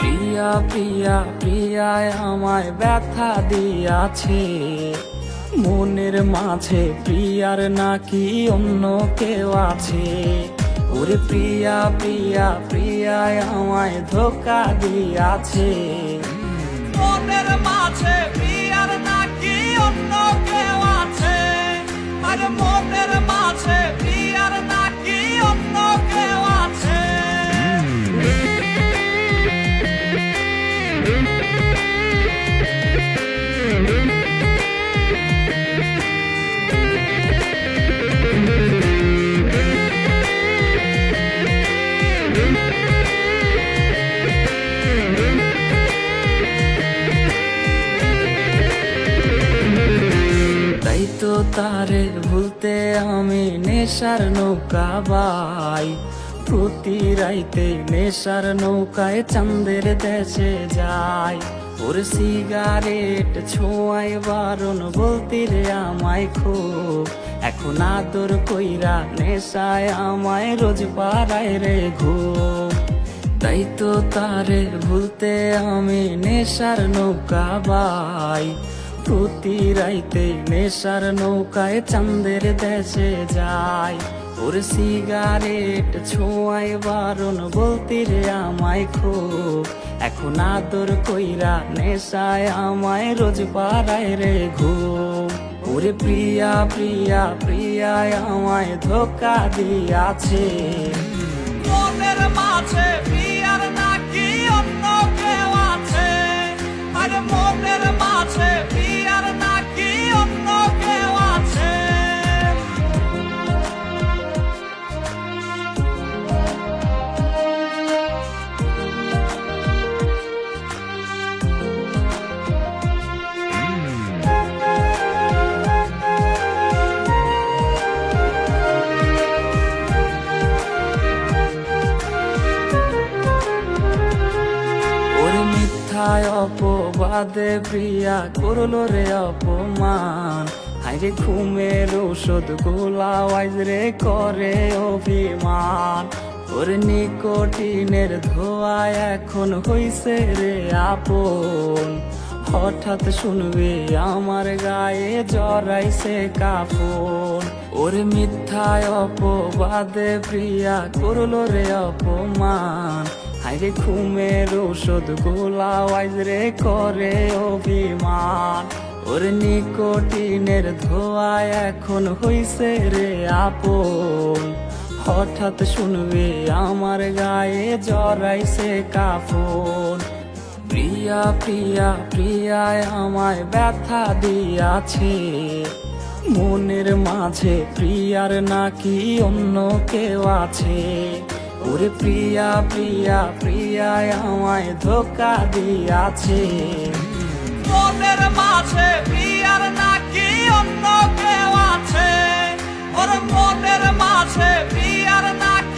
প্রিয়া প্রিয়া প্রিয়ায় আমায় ব্যথা দিয়াছে, মনের মাঝে প্রিয়ার নাকি অন্য কেউ আছে। ওরে প্রিয়া প্রিয়া প্রিয়ায় আমায় ধোকা দিয়াছে, মনের মাঝে প্রিয়ার নাকি অন্য কেউ আছে। আর মনের মাঝে প্রিয়ার নাকি অন্য কেউ আছে। তাই তো তারে ভুলতে আমি নেশার নৌকা বাই, প্রতি রাইতে নেশার নৌকায় চাঁদের দেশে যাই। ওর সিগারেট ছোঁয়ায় বারণ বলতি রে আমায় খুব, এখন আদর কইরা নেশায় আমায় রোজ পাড়ায় রে ঘুম। তাই তো তারে ভুলতে আমি নেশার নৌকা বাই, প্রতি রাইতে নেশার নৌকায় চাঁদের দেশে যাই। ওর সিগারেট ছোঁয়ায় বারণ বলতি রে আমায় খুব, এখন আদর কইরা নেশায় আমায় রোজ পাড়ায় রে ঘুম। ওরে প্রিয়া প্রিয়া প্রিয়ায় আমায় ধোকা দিয়াছে, মনের মাঝে প্রিয়ার নাকি অন্য কেউ আছে। আর মনের মাঝে প্রিয়ার নাকি অন্য কেউ আছে। মিথ্যায় অপবাদে প্রিয়া করলো রে অপমান, হাইরে ঘুমের ঔষধ গোলাওয়াইজ রে করে অভিমান। ওর নিকোটিনের ধোঁয়ায় এখন হইছে রে আপন, হঠাৎ শুনবে আমার গায়ে জড়াইছে কাফন। ওর মিথ্যায় অপবাদে প্রিয়া করলো রে অপমান, হাইরে ঘুমের ঔষধ গোলাওয়াইজ রে করে অভিমান। ওর নিকোটিনের ধোঁয়ায় এখন হইছে রে আপন, হঠাৎ শুনবে আমার গায়ে জড়াইছে কাফন। প্রিয়া প্রিয়া প্রিয়ায় আমায় ব্যথা দিয়াছে, মনের মাঝে প্রিয়ার নাকি অন্য কেউ আছে। ওরে প্রিয়া প্রিয়া প্রিয়ায় আমায় ধোকা দিয়াছে, মনের মাঝে প্রিয়ার নাকি অন্য কেউ আছে। ওর মনের মাঝে প্রিয়ার নাকি